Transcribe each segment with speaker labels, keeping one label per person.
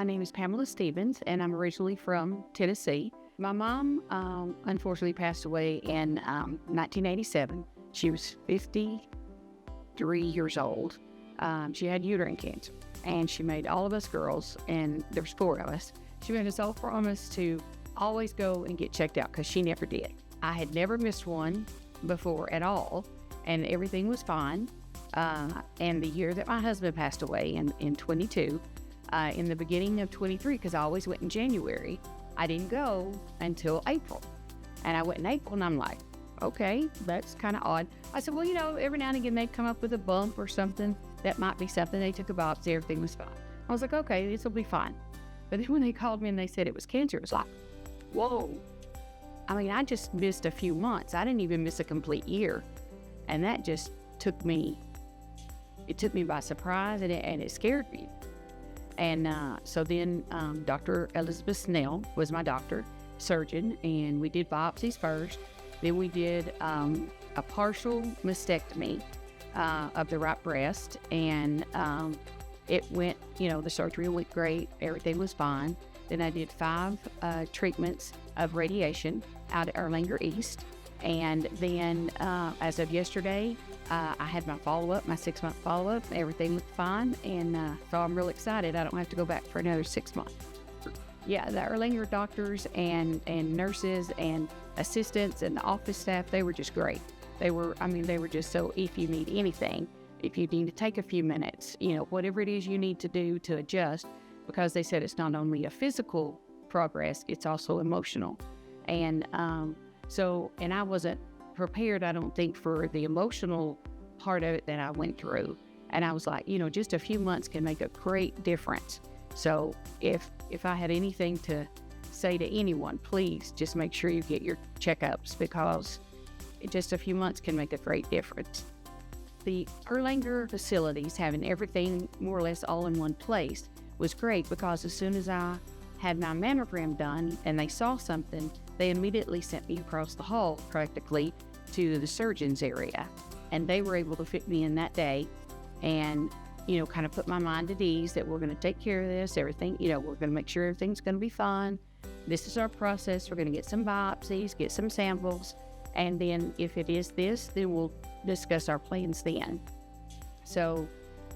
Speaker 1: name is Pamela Stevens, and I'm originally from Tennessee. My mom, unfortunately, passed away in 1987. She was 53 years old. She had uterine cancer, and she made all of us girls, and there's 4 of us, she made us all promise to always go and get checked out because she never did. I had never missed one before at all, and everything was fine. And the year that my husband passed away in 22, in the beginning of 23, because I always went in January, I didn't go until April. And I went in April, and I'm like, okay, that's kind of odd. I said, well, every now and again they come up with a bump or something. That might be something. They took a biopsy, everything was fine. I was like, okay, this will be fine. But then when they called me and they said it was cancer, it was like, whoa. I mean, I just missed a few months. I didn't even miss a complete year. And that just took me by surprise, and it scared me. And so then Dr. Elizabeth Snell was my doctor, surgeon, and we did biopsies first. Then we did a partial mastectomy of the right breast, and it went, the surgery went great. Everything was fine. Then I did 5 treatments of radiation out at Erlanger East. And then as of yesterday, I had my follow-up, my 6-month follow-up. Everything looked fine, and so I'm real excited. I don't have to go back for another 6 months. Yeah, the Erlanger doctors and nurses and assistants and the office staff, they were just great. They were just so, if you need anything, if you need to take a few minutes, whatever it is you need to do to adjust, because they said it's not only a physical progress, it's also emotional. And and I wasn't prepared, I don't think, for the emotional part of it that I went through. And I was like, just a few months can make a great difference. So if I had anything to say to anyone, please just make sure you get your checkups, because just a few months can make a great difference. The Erlanger facilities, having everything more or less all in one place, was great, because as soon as I had my mammogram done and they saw something, they immediately sent me across the hall practically to the surgeon's area. And they were able to fit me in that day and, kind of put my mind at ease that we're going to take care of this, everything, we're going to make sure everything's going to be fine. This is our process. We're going to get some biopsies, get some samples, and then if it is this, then we'll discuss our plans then. So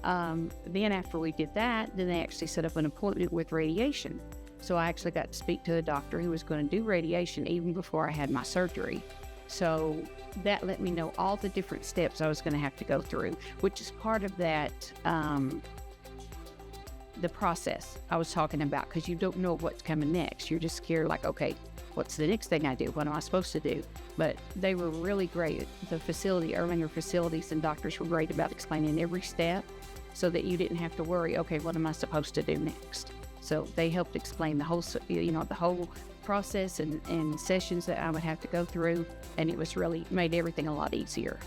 Speaker 1: then after we did that, then they actually set up an appointment with radiation. So I actually got to speak to the doctor who was going to do radiation even before I had my surgery. So that let me know all the different steps I was going to have to go through, which is part of that, the process I was talking about, because you don't know what's coming next. You're just scared, like, okay, what's the next thing I do? What am I supposed to do? But they were really great. The facility, Erlanger facilities and doctors were great about explaining every step so that you didn't have to worry, okay, what am I supposed to do next? So they helped explain the whole, the whole process and sessions that I would have to go through, and it was really made everything a lot easier.